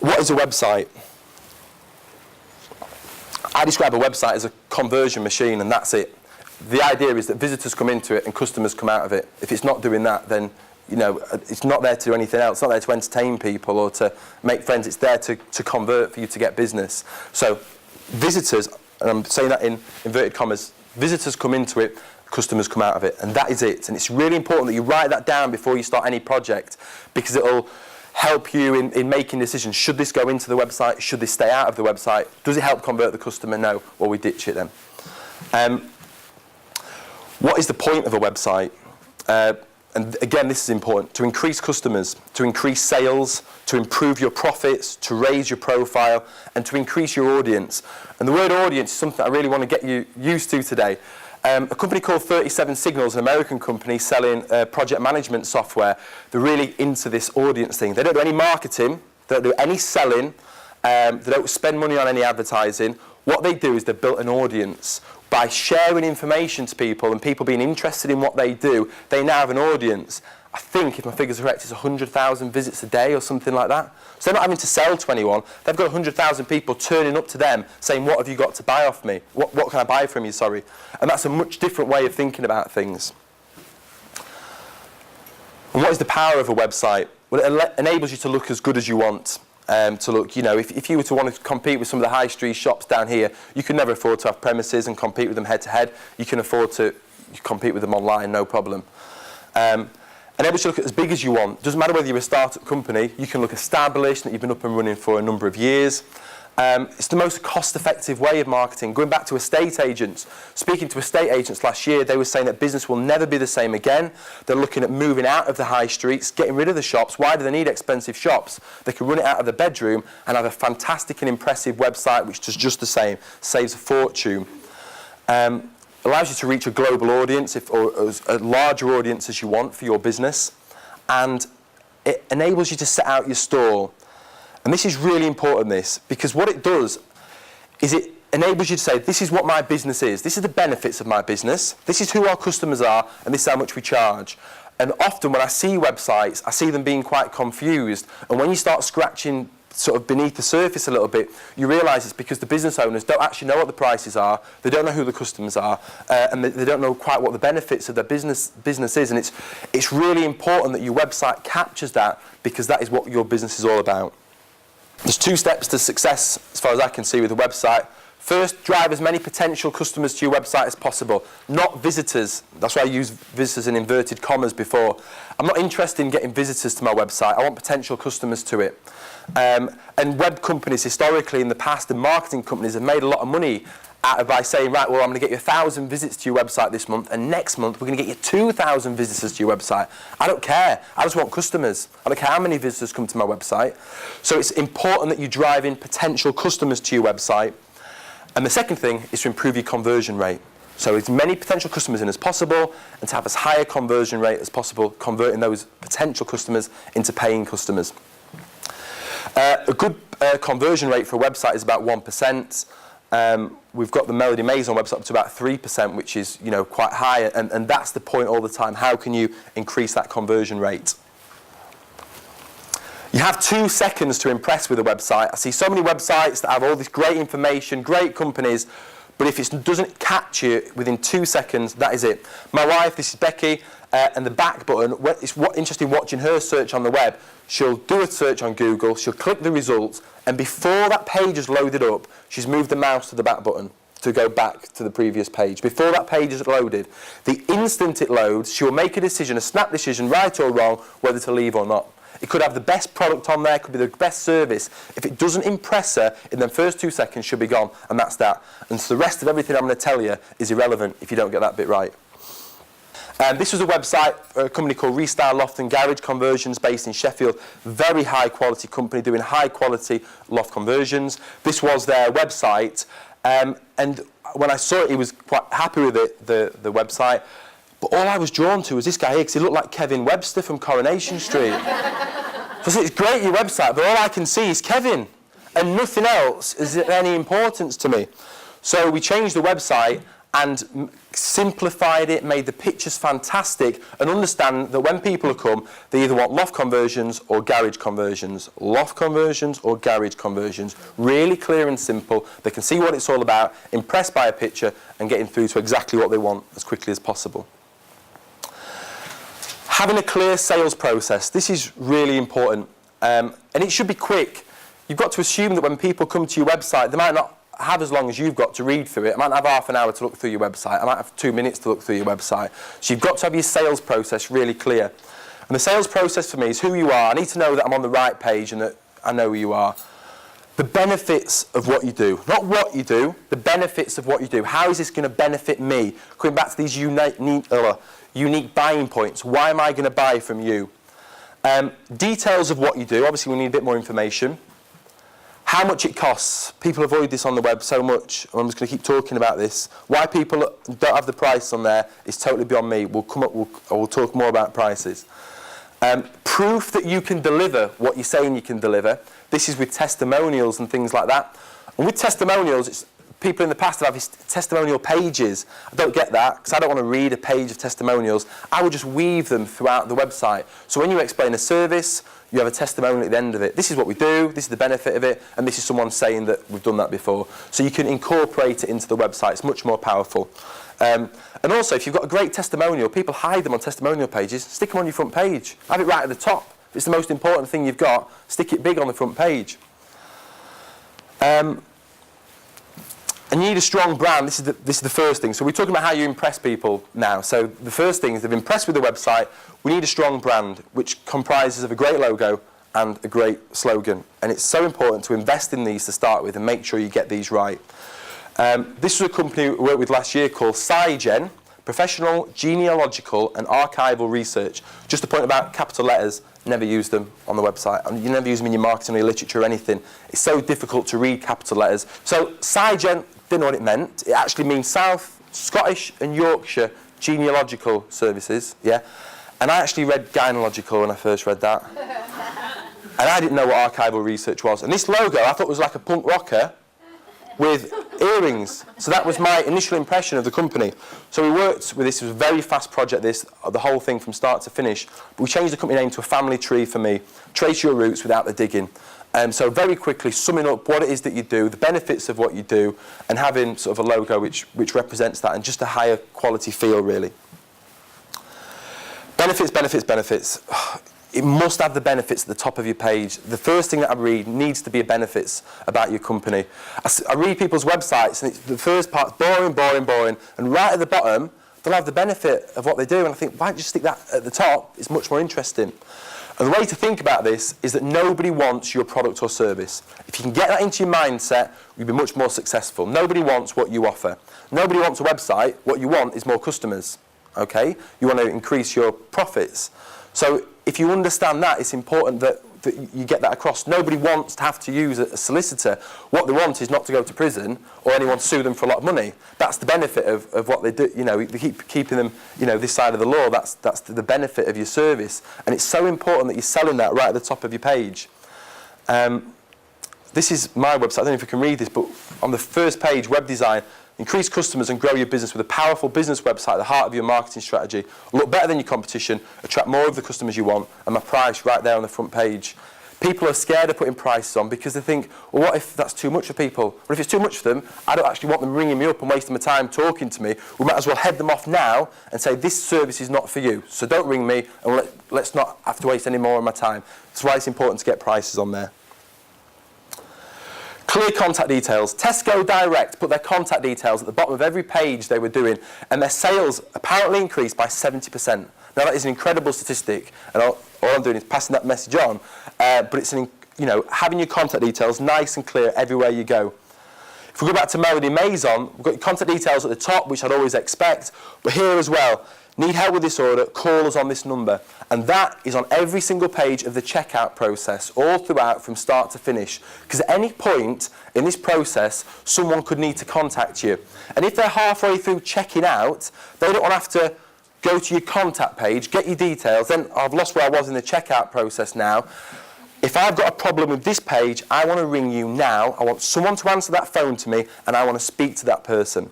What is a website? I describe a website as a conversion machine, and that's it. The idea is that visitors come into it and customers come out of it. If it's not doing that, then it's not there to do anything else. It's not there to entertain people or to make friends. It's there to convert for you to get business. So visitors, and I'm saying that in inverted commas, visitors come into it, customers come out of it, and that is it. And it's really important that you write that down before you start any project, because it'll help you in making decisions. Should this go into the website? Should this stay out of the website? Does it help convert the customer? No. Or we ditch it then. What is the point of a website? And again, this is important. To increase customers, to increase sales, to improve your profits, to raise your profile, and to increase your audience. And the word audience is something I really want to get you used to today. A company called 37 Signals, an American company selling project management software, they're really into this audience thing. They don't do any marketing, they don't do any selling, they don't spend money on any advertising. What they do is they've built an audience. By sharing information to people and people being interested in what they do, they now have an audience. I think, if my figures are correct, it's 100,000 visits a day or something like that. So they're not having to sell to anyone. They've got 100,000 people turning up to them saying, what have you got to buy off me? What can I buy from you, sorry? And that's a much different way of thinking about things. And what is the power of a website? Well, it enables you to look as good as you want. To look, if you were to want to compete with some of the high street shops down here, you could never afford to have premises and compete with them head to head. You can afford to compete with them online, no problem. Enables you to look as big as you want. Doesn't matter whether you're a startup company, you can look established, that you've been up and running for a number of years. It's the most cost-effective way of marketing. Going back to estate agents, speaking to estate agents last year, they were saying that business will never be the same again. They're looking at moving out of the high streets, getting rid of the shops. Why do they need expensive shops? They can run it out of the bedroom and have a fantastic and impressive website which does just the same, saves a fortune. Allows you to reach a global audience, or as a larger audience as you want for your business. And it enables you to set out your stall. And this is really important, because what it does is it enables you to say, this is what my business is. This is the benefits of my business. This is who our customers are, and this is how much we charge. And often when I see websites, I see them being quite confused. And when you start scratching sort of beneath the surface a little bit, you realise it's because the business owners don't actually know what the prices are, they don't know who the customers are, and they don't know quite what the benefits of their business is. And it's really important that your website captures that, because that is what your business is all about. There's 2 steps to success, as far as I can see, with a website. First, drive as many potential customers to your website as possible, not visitors. That's why I used visitors in inverted commas before. I'm not interested in getting visitors to my website. I want potential customers to it. And web companies, historically, in the past, and marketing companies have made a lot of money out of by saying, right, well, I'm going to get you 1,000 visits to your website this month, and next month we're going to get you 2,000 visitors to your website. I don't care. I just want customers. I don't care how many visitors come to my website. So it's important that you drive in potential customers to your website. And the second thing is to improve your conversion rate. So as many potential customers in as possible, and to have as high a conversion rate as possible, converting those potential customers into paying customers. A good conversion rate for a website is about 1%. We've got the Melody Maison website up to about 3%, which is quite high, and that's the point all the time. How can you increase that conversion rate? You have 2 seconds to impress with a website. I see so many websites that have all this great information, great companies, but if it doesn't catch you within 2 seconds, that is it. My wife, this is Becky, and the back button, it's interesting watching her search on the web. She'll do a search on Google, she'll click the results, and before that page is loaded up, she's moved the mouse to the back button to go back to the previous page. Before that page is loaded, the instant it loads, she'll make a decision, a snap decision, right or wrong, whether to leave or not. It could have the best product on there, could be the best service. If it doesn't impress her in the first 2 seconds, she'll be gone, and that's that. And so the rest of everything I'm going to tell you is irrelevant if you don't get that bit right. This was a website for a company called Restyle Loft and Garage Conversions based in Sheffield. Very high quality company doing high quality loft conversions. This was their website, and when I saw it, he was quite happy with it, the website. But all I was drawn to was this guy here, because he looked like Kevin Webster from Coronation Street. So I said, it's great, your website, but all I can see is Kevin, and nothing else is of any importance to me. So we changed the website and simplified it, made the pictures fantastic, and understand that when people come, they either want loft conversions or garage conversions. Loft conversions or garage conversions. Really clear and simple. They can see what it's all about, impressed by a picture, and getting through to exactly what they want as quickly as possible. Having a clear sales process. This is really important, and it should be quick. You've got to assume that when people come to your website, they might not have as long as you've got to read through it. I might have half an hour to look through your website. I might have 2 minutes to look through your website. So you've got to have your sales process really clear. And the sales process for me is who you are. I need to know that I'm on the right page and that I know who you are. The benefits of what you do. Not what you do, the benefits of what you do. How is this going to benefit me? Coming back to these unique buying points. Why am I going to buy from you? Details of what you do. Obviously, we need a bit more information. How much it costs. People avoid this on the web so much. I'm just going to keep talking about this. Why people don't have the price on there is totally beyond me. We'll talk more about prices. Proof that you can deliver what you're saying you can deliver. This is with testimonials and things like that. And with testimonials, people in the past have testimonial pages. I don't get that because I don't want to read a page of testimonials. I will just weave them throughout the website. So when you explain a service, you have a testimonial at the end of it. This is what we do, this is the benefit of it, and this is someone saying that we've done that before. So you can incorporate it into the website. It's much more powerful. And also, if you've got a great testimonial, people hide them on testimonial pages. Stick them on your front page. Have it right at the top. If it's the most important thing you've got, stick it big on the front page. And you need a strong brand. This is the first thing. So we're talking about how you impress people now. So the first thing is they've impressed with the website. We need a strong brand, which comprises of a great logo and a great slogan. And it's so important to invest in these to start with and make sure you get these right. This was a company we worked with last year called SciGen, Professional Genealogical and Archival Research. Just a point about capital letters, never use them on the website. And you never use them in your marketing or your literature or anything. It's so difficult to read capital letters. So SciGen, didn't know what it meant. It actually means South Scottish and Yorkshire Genealogical Services, yeah. And I actually read Gynelogical when I first read that. And I didn't know what archival research was. And this logo I thought was like a punk rocker with earrings. So that was my initial impression of the company. So we worked with this. It was a very fast project, the whole thing from start to finish. But we changed the company name to a family tree for me. Trace your roots without the digging. So very quickly summing up what it is that you do, the benefits of what you do, and having sort of a logo which represents that and just a higher quality feel, really. Benefits, benefits, benefits. It must have the benefits at the top of your page. The first thing that I read needs to be a benefits about your company. I read people's websites, and the first part's boring, boring, boring, and right at the bottom, they'll have the benefit of what they do, and I think, why don't you stick that at the top? It's much more interesting. And the way to think about this is that nobody wants your product or service. If you can get that into your mindset, you'll be much more successful. Nobody wants what you offer. Nobody wants a website. What you want is more customers. Okay? You want to increase your profits. So if you understand that, it's important that you get that across. Nobody wants to have to use a solicitor. What they want is not to go to prison or anyone to sue them for a lot of money. That's the benefit of what they do. You know, they keep keeping them, you know, this side of the law. That's the benefit of your service. And it's so important that you're selling that right at the top of your page. This is my website. I don't know if you can read this, but on the first page, web design. Increase customers and grow your business with a powerful business website at the heart of your marketing strategy. Look better than your competition, attract more of the customers you want, and my price right there on the front page. People are scared of putting prices on because they think, well, what if that's too much for people? Well, if it's too much for them, I don't actually want them ringing me up and wasting my time talking to me. We might as well head them off now and say, this service is not for you. So don't ring me, and let's not have to waste any more of my time. That's why it's important to get prices on there. Clear contact details. Tesco Direct put their contact details at the bottom of every page they were doing, and their sales apparently increased by 70%. Now that is an incredible statistic, and all I'm doing is passing that message on. But it's having your contact details nice and clear everywhere you go. If we go back to Melody Maison, we've got your contact details at the top, which I'd always expect, but here as well. Need help with this order, call us on this number. And that is on every single page of the checkout process, all throughout from start to finish. Because at any point in this process, someone could need to contact you. And if they're halfway through checking out, they don't want to have to go to your contact page, get your details, then I've lost where I was in the checkout process now. If I've got a problem with this page, I want to ring you now. I want someone to answer that phone to me, and I want to speak to that person.